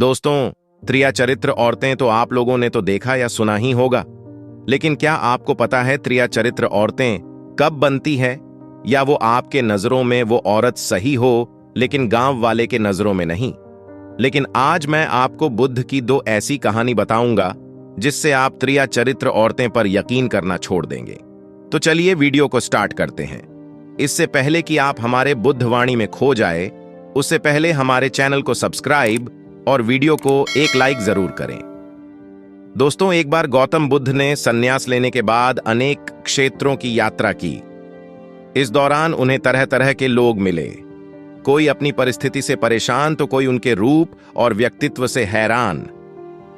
दोस्तों, त्रिया चरित्र औरतें तो आप लोगों ने तो देखा या सुना ही होगा, लेकिन क्या आपको पता है त्रिया चरित्र औरतें कब बनती है? या वो आपके नजरों में वो औरत सही हो लेकिन गांव वाले के नजरों में नहीं? लेकिन आज मैं आपको बुद्ध की दो ऐसी कहानी बताऊंगा जिससे आप त्रिया चरित्र औरतें पर यकीन करना छोड़ देंगे। तो चलिए वीडियो को स्टार्ट करते हैं। इससे पहले कि आप हमारे बुद्धवाणी में खो जाए, उससे पहले हमारे चैनल को सब्सक्राइब और वीडियो को एक लाइक जरूर करें। दोस्तों, एक बार गौतम बुद्ध ने संन्यास लेने के बाद अनेक क्षेत्रों की यात्रा की। इस दौरान उन्हें तरह तरह के लोग मिले, कोई अपनी परिस्थिति से परेशान तो कोई उनके रूप और व्यक्तित्व से हैरान।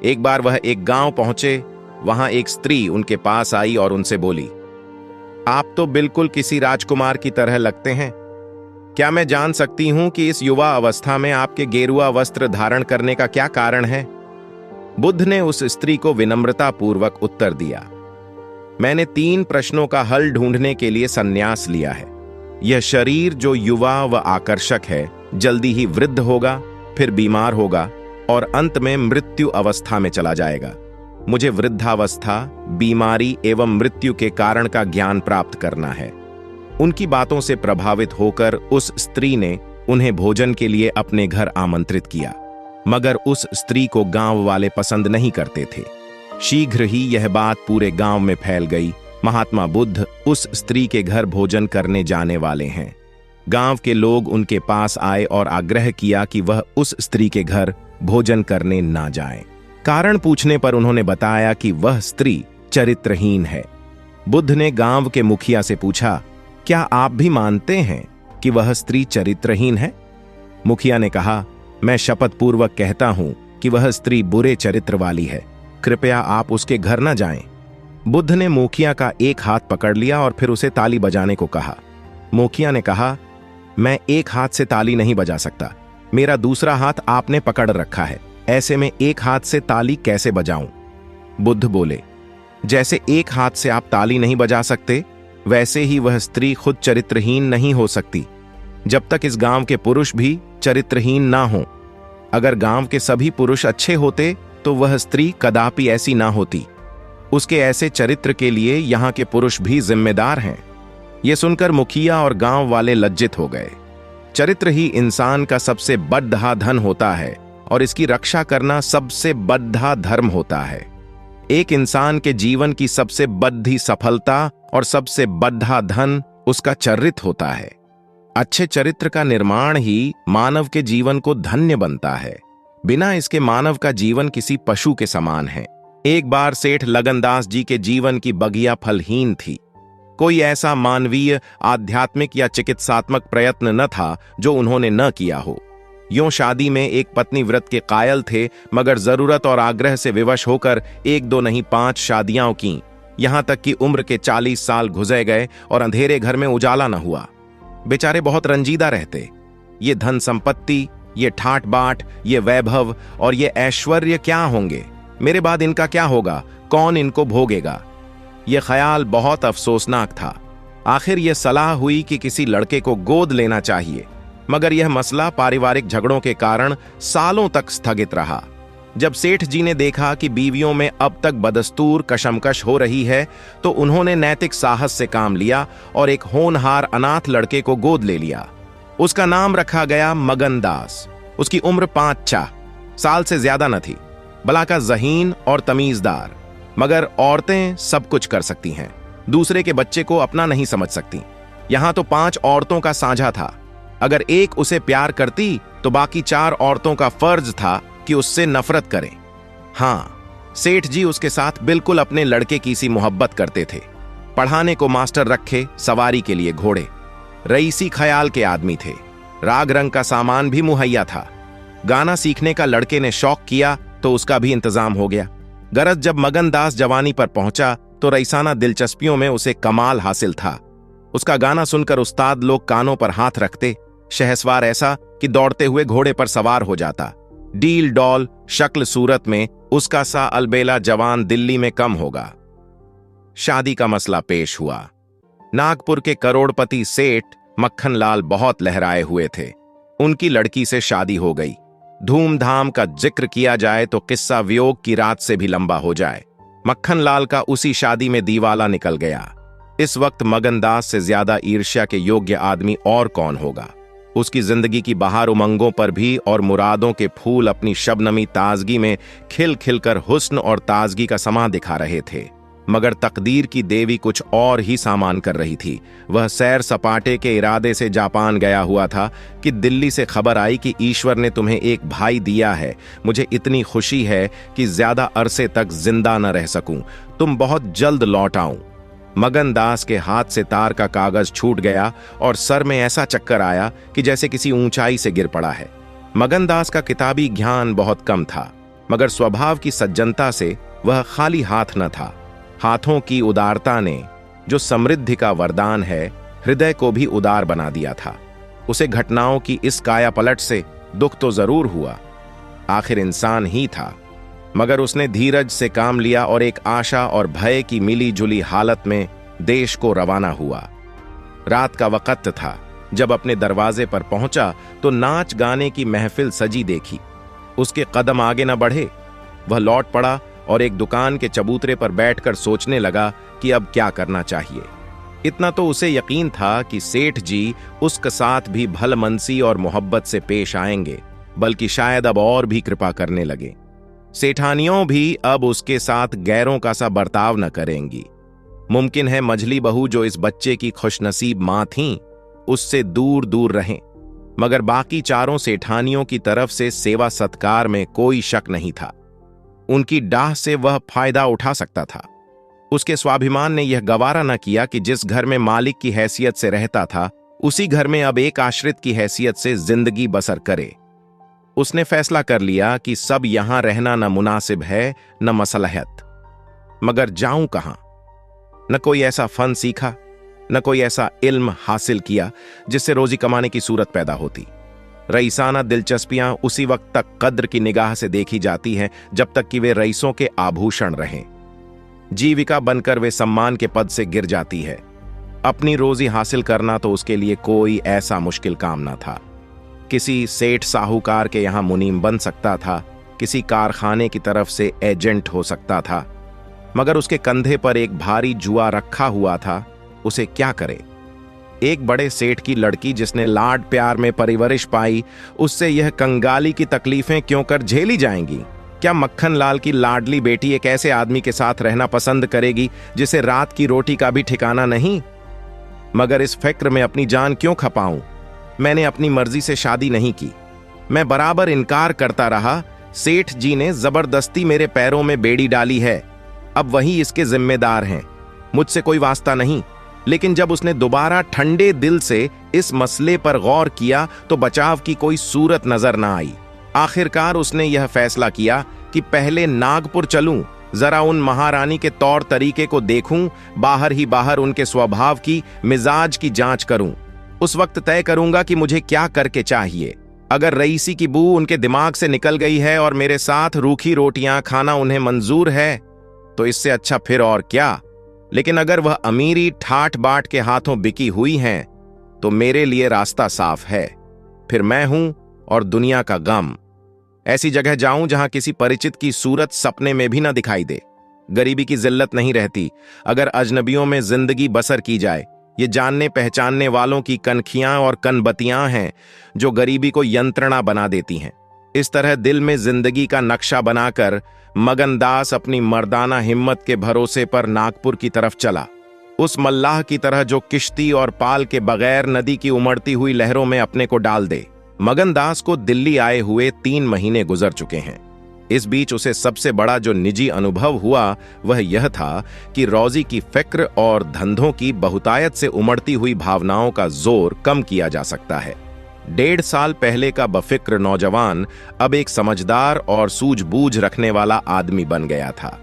एक बार वह एक गांव पहुंचे। वहां एक स्त्री उनके पास आई और उनसे बोली, आप तो बिल्कुल किसी राजकुमार की तरह लगते हैं। क्या मैं जान सकती हूं कि इस युवा अवस्था में आपके गेरुआ वस्त्र धारण करने का क्या कारण है? बुद्ध ने उस स्त्री को विनम्रता पूर्वक उत्तर दिया, मैंने 3 प्रश्नों का हल ढूंढने के लिए संन्यास लिया है। यह शरीर जो युवा व आकर्षक है, जल्दी ही वृद्ध होगा, फिर बीमार होगा और अंत में मृत्यु अवस्था में चला जाएगा। मुझे वृद्धावस्था, बीमारी एवं मृत्यु के कारण का ज्ञान प्राप्त करना है। उनकी बातों से प्रभावित होकर उस स्त्री ने उन्हें भोजन के लिए अपने घर आमंत्रित किया, मगर उस स्त्री को गांव वाले पसंद नहीं करते थे। शीघ्र ही यह बात पूरे गांव में फैल गई। महात्मा बुद्ध उस स्त्री के घर भोजन करने जाने वाले हैं। गांव के लोग उनके पास आए और आग्रह किया कि वह उस स्त्री के घर भोजन करने ना जाए। कारण पूछने पर उन्होंने बताया कि वह स्त्री चरित्रहीन है। बुद्ध ने गांव के मुखिया से पूछा, क्या आप भी मानते हैं कि वह स्त्री चरित्रहीन है? मुखिया ने कहा, मैं शपथ पूर्वक कहता हूं कि वह स्त्री बुरे चरित्र वाली है। कृपया आप उसके घर न जाएं। बुद्ध ने मुखिया का एक हाथ पकड़ लिया और फिर उसे ताली बजाने को कहा। मुखिया ने कहा, मैं एक हाथ से ताली नहीं बजा सकता। मेरा दूसरा हाथ आपने पकड़ रखा है, ऐसे में एक हाथ से ताली कैसे बजाऊं? बुद्ध बोले, जैसे एक हाथ से आप ताली नहीं बजा सकते, वैसे ही वह स्त्री खुद चरित्रहीन नहीं हो सकती जब तक इस गांव के पुरुष भी चरित्रहीन ना हो। अगर गांव के सभी पुरुष अच्छे होते तो वह स्त्री कदापि ऐसी ना होती। उसके ऐसे चरित्र के लिए यहां के पुरुष भी जिम्मेदार हैं। यह सुनकर मुखिया और गांव वाले लज्जित हो गए। चरित्र ही इंसान का सबसे बड़ा धन होता है और इसकी रक्षा करना सबसे बड़ा धर्म होता है। एक इंसान के जीवन की सबसे बड़ी सफलता और सबसे बड़ा धन उसका चरित्र होता है। अच्छे चरित्र का निर्माण ही मानव के जीवन को धन्य बनता है। बिना इसके मानव का जीवन किसी पशु के समान है। एक बार सेठ लगनदास जी के जीवन की बगिया फलहीन थी। कोई ऐसा मानवीय, आध्यात्मिक या चिकित्सात्मक प्रयत्न न था जो उन्होंने न किया हो। यूं शादी में एक पत्नी व्रत के कायल थे, मगर जरूरत और आग्रह से विवश होकर 1-2 नहीं 5 शादियां की। यहां तक कि उम्र के 40 साल गुजर गए और अंधेरे घर में उजाला न हुआ। बेचारे बहुत रंजीदा रहते। ये धन संपत्ति, ये ठाट बाट, ये वैभव और ये ऐश्वर्य क्या होंगे? मेरे बाद इनका क्या होगा? कौन इनको भोगेगा? यह ख्याल बहुत अफसोसनाक था। आखिर यह सलाह हुई कि किसी लड़के को गोद लेना चाहिए, मगर यह मसला पारिवारिक झगड़ों के कारण सालों तक स्थगित रहा। जब सेठ जी ने देखा कि बीवियों में अब तक बदस्तूर कशमकश हो रही है, तो उन्होंने नैतिक साहस से काम लिया और एक होनहार अनाथ लड़के को गोद ले लिया। उसका नाम रखा गया मगन दास। उसकी उम्र 5-6 साल से ज्यादा न थी। भला का ज़हीन और तमीजदार। मगर औरतें सब कुछ कर सकती हैं, दूसरे के बच्चे को अपना नहीं समझ सकती। यहां तो 5 औरतों का साझा था। अगर एक उसे प्यार करती तो बाकी 4 औरतों का फर्ज था कि उससे नफरत करें। हां, सेठ जी उसके साथ बिल्कुल अपने लड़के की सी मोहब्बत करते थे। पढ़ाने को मास्टर रखे, सवारी के लिए घोड़े। रईसी ख्याल के आदमी थे। राग रंग का सामान भी मुहैया था। गाना सीखने का लड़के ने शौक किया तो उसका भी इंतजाम हो गया। गरज जब मगन दास जवानी पर पहुंचा तो रईसाना दिलचस्पियों में उसे कमाल हासिल था। उसका गाना सुनकर उस्ताद लोग कानों पर हाथ रखते। शहसवार ऐसा कि दौड़ते हुए घोड़े पर सवार हो जाता। डील डॉल शक्ल सूरत में उसका सा अलबेला जवान दिल्ली में कम होगा। शादी का मसला पेश हुआ। नागपुर के करोड़पति सेठ मक्खनलाल बहुत लहराए हुए थे। उनकी लड़की से शादी हो गई। धूमधाम का जिक्र किया जाए तो किस्सा वियोग की रात से भी लंबा हो जाए। मक्खन लाल का उसी शादी में दीवाला निकल गया। इस वक्त मगनदास से ज्यादा ईर्ष्या के योग्य आदमी और कौन होगा। उसकी जिंदगी की बहार उमंगों पर भी और मुरादों के फूल अपनी शबनमी ताजगी में खिल खिलकर हुस्न और ताजगी का समा दिखा रहे थे। मगर तकदीर की देवी कुछ और ही सामान कर रही थी। वह सैर सपाटे के इरादे से जापान गया हुआ था कि दिल्ली से खबर आई कि ईश्वर ने तुम्हें एक भाई दिया है। मुझे इतनी खुशी है कि ज्यादा अरसे तक जिंदा न रह सकूं। तुम बहुत जल्द लौट आऊं। मगनदास के हाथ से तार का कागज छूट गया और सर में ऐसा चक्कर आया कि जैसे किसी ऊंचाई से गिर पड़ा है। मगनदास का किताबी ज्ञान बहुत कम था, मगर स्वभाव की सज्जनता से वह खाली हाथ न था। हाथों की उदारता ने, जो समृद्धि का वरदान है, हृदय को भी उदार बना दिया था। उसे घटनाओं की इस काया पलट से दुख तो जरूर हुआ, आखिर इंसान ही था, मगर उसने धीरज से काम लिया और एक आशा और भय की मिली जुली हालत में देश को रवाना हुआ। रात का वक्त था। जब अपने दरवाजे पर पहुंचा तो नाच गाने की महफिल सजी देखी। उसके कदम आगे न बढ़े। वह लौट पड़ा और एक दुकान के चबूतरे पर बैठकर सोचने लगा कि अब क्या करना चाहिए। इतना तो उसे यकीन था कि सेठ जी उसके साथ भी भलमनसी और मोहब्बत से पेश आएंगे, बल्कि शायद अब और भी कृपा करने लगे। सेठानियों भी अब उसके साथ गैरों का सा बर्ताव न करेंगी। मुमकिन है मझली बहू जो इस बच्चे की खुशनसीब मां थीं, उससे दूर दूर रहें, मगर बाकी चारों सेठानियों की तरफ से सेवा सत्कार में कोई शक नहीं था। उनकी डाह से वह फायदा उठा सकता था। उसके स्वाभिमान ने यह गवारा न किया कि जिस घर में मालिक की हैसियत से रहता था, उसी घर में अब एक आश्रित की हैसियत से जिंदगी बसर करे। उसने फैसला कर लिया कि सब यहां रहना न मुनासिब है न मसलहत। मगर जाऊं कहां? न कोई ऐसा फन सीखा, न कोई ऐसा इल्म हासिल किया जिससे रोजी कमाने की सूरत पैदा होती। रईसाना दिलचस्पियां उसी वक्त तक कद्र की निगाह से देखी जाती हैं जब तक कि वे रईसों के आभूषण रहें। जीविका बनकर वे सम्मान के पद से गिर जाती है। अपनी रोजी हासिल करना तो उसके लिए कोई ऐसा मुश्किल काम न था। किसी सेठ साहूकार के यहां मुनीम बन सकता था, किसी कारखाने की तरफ से एजेंट हो सकता था, मगर उसके कंधे पर एक भारी जुआ रखा हुआ था। उसे क्या करे? एक बड़े सेठ की लड़की जिसने लाड प्यार में परवरिश पाई, उससे यह कंगाली की तकलीफें क्यों कर झेली जाएंगी? क्या मक्खन लाल की लाडली बेटी एक ऐसे आदमी के साथ रहना पसंद करेगी जिसे रात की रोटी का भी ठिकाना नहीं? मगर इस फिक्र में अपनी जान क्यों खपाऊं? मैंने अपनी मर्जी से शादी नहीं की। मैं बराबर इनकार करता रहा। सेठ जी ने जबरदस्ती मेरे पैरों में बेड़ी डाली है। अब वही इसके जिम्मेदार हैं, मुझसे कोई वास्ता नहीं। लेकिन जब उसने दोबारा ठंडे दिल से इस मसले पर गौर किया तो बचाव की कोई सूरत नजर न आई। आखिरकार उसने यह फैसला किया कि पहले नागपुर चलूं, जरा उन महारानी के तौर तरीके को देखूं, बाहर ही बाहर उनके स्वभाव की, मिजाज की जांच करूं। उस वक्त तय करूंगा कि मुझे क्या करके चाहिए। अगर रईसी की बू उनके दिमाग से निकल गई है और मेरे साथ रूखी रोटियां खाना उन्हें मंजूर है तो इससे अच्छा फिर और क्या। लेकिन अगर वह अमीरी ठाठ बाट के हाथों बिकी हुई हैं तो मेरे लिए रास्ता साफ है। फिर मैं हूं और दुनिया का गम। ऐसी जगह जाऊं जहां किसी परिचित की सूरत सपने में भी न दिखाई दे। गरीबी की जिल्लत नहीं रहती अगर अजनबियों में जिंदगी बसर की जाए। ये जानने पहचानने वालों की कनखियां और कनबतियां हैं जो गरीबी को यंत्रणा बना देती हैं। इस तरह दिल में जिंदगी का नक्शा बनाकर मगनदास अपनी मर्दाना हिम्मत के भरोसे पर नागपुर की तरफ चला। उस मल्लाह की तरह जो किश्ती और पाल के बगैर नदी की उमड़ती हुई लहरों में अपने को डाल दे। मगनदास को दिल्ली आए हुए 3 महीने गुजर चुके हैं। इस बीच उसे सबसे बड़ा जो निजी अनुभव हुआ वह यह था कि रोजी की फिक्र और धंधों की बहुतायत से उमड़ती हुई भावनाओं का जोर कम किया जा सकता है। 1.5 साल पहले का बफिक्र नौजवान अब एक समझदार और सूझबूझ रखने वाला आदमी बन गया था।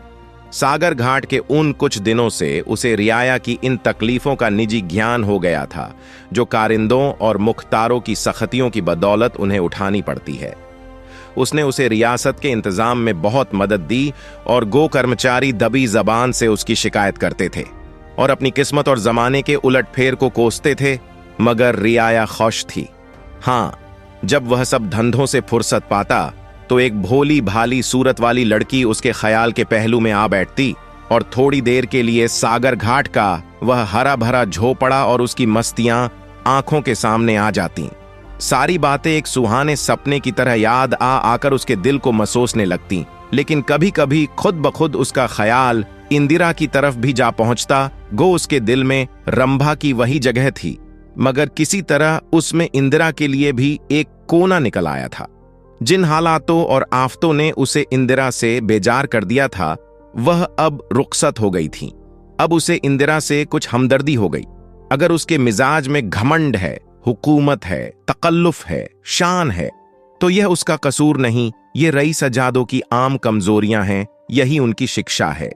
सागर घाट के उन कुछ दिनों से उसे रियाया की इन तकलीफों का निजी ज्ञान हो गया था जो कारिंदों और मुख्तारों की सख्तियों की बदौलत उन्हें उठानी पड़ती है। उसने उसे रियासत के इंतजाम में बहुत मदद दी और गो कर्मचारी दबी जबान से उसकी शिकायत करते थे और अपनी किस्मत और जमाने के उलटफेर को कोसते थे, मगर रियाया खुश थी। हाँ, जब वह सब धंधों से फुर्सत पाता तो एक भोली भाली सूरत वाली लड़की उसके ख्याल के पहलू में आ बैठती और थोड़ी देर के लिए सागर घाट का वह हरा भरा झोपड़ा और उसकी मस्तियां आंखों के सामने आ जाती। सारी बातें एक सुहाने सपने की तरह याद आकर उसके दिल को मसोसने लगती, लेकिन कभी कभी खुद ब खुद उसका ख्याल इंदिरा की तरफ भी जा पहुंचता। गो उसके दिल में रंभा की वही जगह थी, मगर किसी तरह उसमें इंदिरा के लिए भी एक कोना निकल आया था। जिन हालातों और आफतों ने उसे इंदिरा से बेजार कर दिया था वह अब रुखसत हो गई थी। अब उसे इंदिरा से कुछ हमदर्दी हो गई। अगर उसके मिजाज में घमंड है, हुकूमत है, तकल्लुफ है, शान है, तो यह उसका कसूर नहीं, ये रईस सजादों की आम कमजोरियां हैं, यही उनकी शिक्षा है।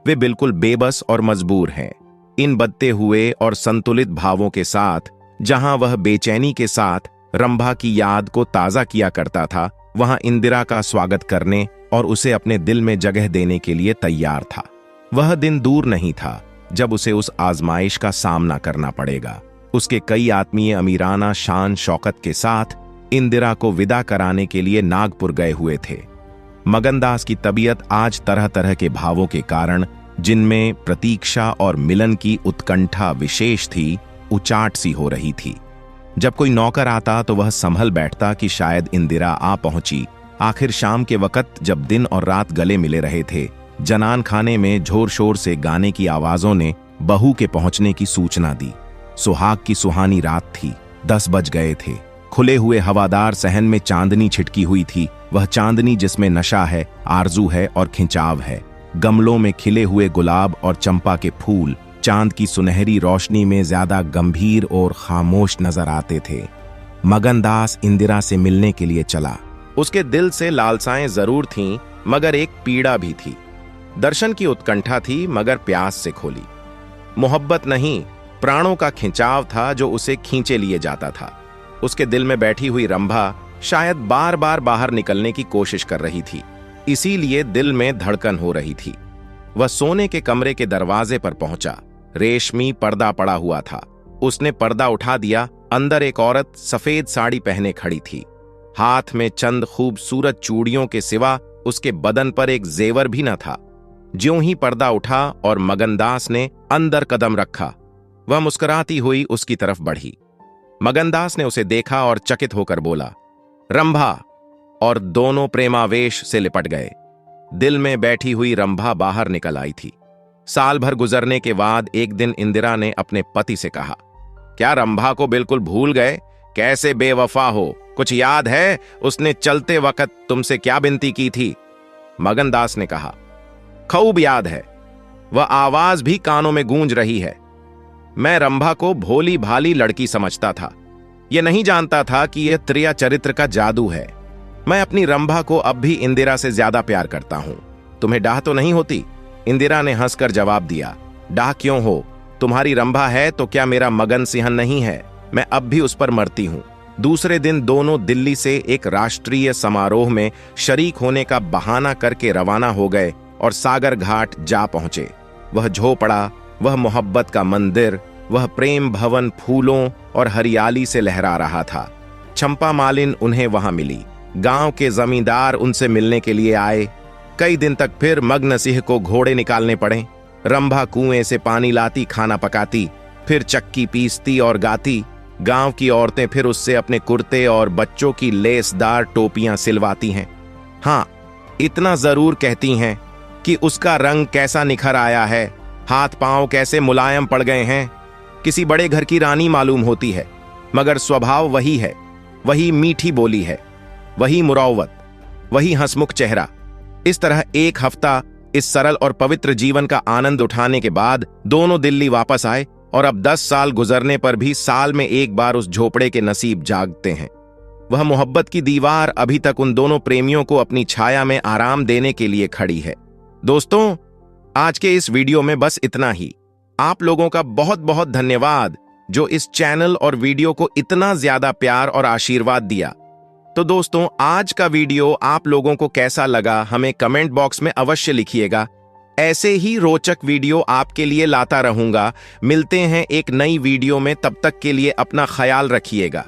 वे बिल्कुल बेबस और मजबूर हैं। इन बदते हुए और संतुलित भावों के साथ जहां वह बेचैनी के साथ रंभा की याद को ताजा किया करता था, वहां इंदिरा का स्वागत करने और उसे अपने दिल में जगह देने के लिए तैयार था। वह दिन दूर नहीं था जब उसे उस आजमाइश का सामना करना पड़ेगा। उसके कई आत्मीय अमीराना शान शौकत के साथ इंदिरा को विदा कराने के लिए नागपुर गए हुए थे। मगनदास की तबीयत आज तरह तरह के भावों के कारण, जिनमें प्रतीक्षा और मिलन की उत्कंठा विशेष थी, उचाट सी हो रही थी। जब कोई नौकर आता तो वह संभल बैठता कि शायद इंदिरा आ पहुंची। आखिर शाम के वक्त जब दिन और रात गले मिले रहे थे, जनान खाने में जोर शोर से गाने की आवाजों ने बहू के पहुंचने की सूचना दी। सुहाग की सुहानी रात थी, 10 बज गए थे। खुले हुए हवादार सहन में चांदनी छिटकी हुई थी, वह चांदनी जिसमें नशा है, आरजू है और खिंचाव है। गमलों में खिले हुए गुलाब और चंपा के फूल चांद की सुनहरी रोशनी में ज्यादा गंभीर और खामोश नजर आते थे। मगनदास इंदिरा से मिलने के लिए चला। उसके दिल से लालसाएं जरूर थीं, मगर एक पीड़ा भी थी। दर्शन की उत्कंठा थी, मगर प्यास से खोली। मोहब्बत नहीं, प्राणों का खिंचाव था जो उसे खींचे लिए जाता था। उसके दिल में बैठी हुई रंभा शायद बार बार बाहर निकलने की कोशिश कर रही थी, इसीलिए दिल में धड़कन हो रही थी। वह सोने के कमरे के दरवाजे पर पहुंचा। रेशमी पर्दा पड़ा हुआ था। उसने पर्दा उठा दिया। अंदर एक औरत सफेद साड़ी पहने खड़ी थी। हाथ में चंद खूबसूरत चूड़ियों के सिवा उसके बदन पर एक जेवर भी न था। ज्यों ही पर्दा उठा और मगनदास ने अंदर कदम रखा, वह मुस्कुराती हुई उसकी तरफ बढ़ी। मगनदास ने उसे देखा और चकित होकर बोला, रंभा, और दोनों प्रेमावेश से लिपट गए। दिल में बैठी हुई रंभा बाहर निकल आई थी। साल भर गुजरने के बाद एक दिन इंदिरा ने अपने पति से कहा, क्या रंभा को बिल्कुल भूल गए? कैसे बेवफा हो, कुछ याद है उसने चलते वक्त तुमसे क्या विनती की थी? मगनदास ने कहा, खूब याद है, वह आवाज भी कानों में गूंज रही है। मैं रंभा को भोली भाली लड़की समझता था, यह नहीं जानता था कि यह त्रिया चरित्र का जादू है। मैं अपनी रंभा को अब भी इंदिरा से ज्यादा प्यार करता हूं। तुम्हें डाह तो नहीं होती? इंदिरा ने हंसकर जवाब दिया, डाह क्यों हो? तुम्हारी रंभा है तो क्या मेरा मगन सिंहन नहीं है? मैं अब भी उस पर मरती हूं। दूसरे दिन दोनों दिल्ली से एक राष्ट्रीय समारोह में शरीक होने का बहाना करके रवाना हो गए और सागर घाट जा पहुंचे। वह झोपड़ा, वह मोहब्बत का मंदिर, वह प्रेम भवन फूलों और हरियाली से लहरा रहा था। चंपा मालिन उन्हें वहां मिली। गांव के जमींदार उनसे मिलने के लिए आए। कई दिन तक फिर मग्न सिंह को घोड़े निकालने पड़े। रंभा कुएं से पानी लाती, खाना पकाती, फिर चक्की पीसती और गाती। गांव की औरतें फिर उससे अपने कुर्ते और बच्चों की लेसदार टोपियां सिलवाती हैं। हाँ, इतना जरूर कहती हैं कि उसका रंग कैसा निखर आया है, हाथ पांव कैसे मुलायम पड़ गए हैं। किसी बड़े घर की रानी मालूम होती है, मगर स्वभाव वही है, वही मीठी बोली है, वही मुरौवत, वही हंसमुख चेहरा। इस तरह एक हफ्ता इस सरल और पवित्र जीवन का आनंद उठाने के बाद दोनों दिल्ली वापस आए और अब 10 साल गुजरने पर भी साल में एक बार उस झोपड़े के नसीब जागते हैं। वह मोहब्बत की दीवार अभी तक उन दोनों प्रेमियों को अपनी छाया में आराम देने के लिए खड़ी है। दोस्तों, आज के इस वीडियो में बस इतना ही। आप लोगों का बहुत बहुत धन्यवाद जो इस चैनल और वीडियो को इतना ज्यादा प्यार और आशीर्वाद दिया। तो दोस्तों, आज का वीडियो आप लोगों को कैसा लगा हमें कमेंट बॉक्स में अवश्य लिखिएगा। ऐसे ही रोचक वीडियो आपके लिए लाता रहूंगा। मिलते हैं एक नई वीडियो में, तब तक के लिए अपना ख्याल रखिएगा।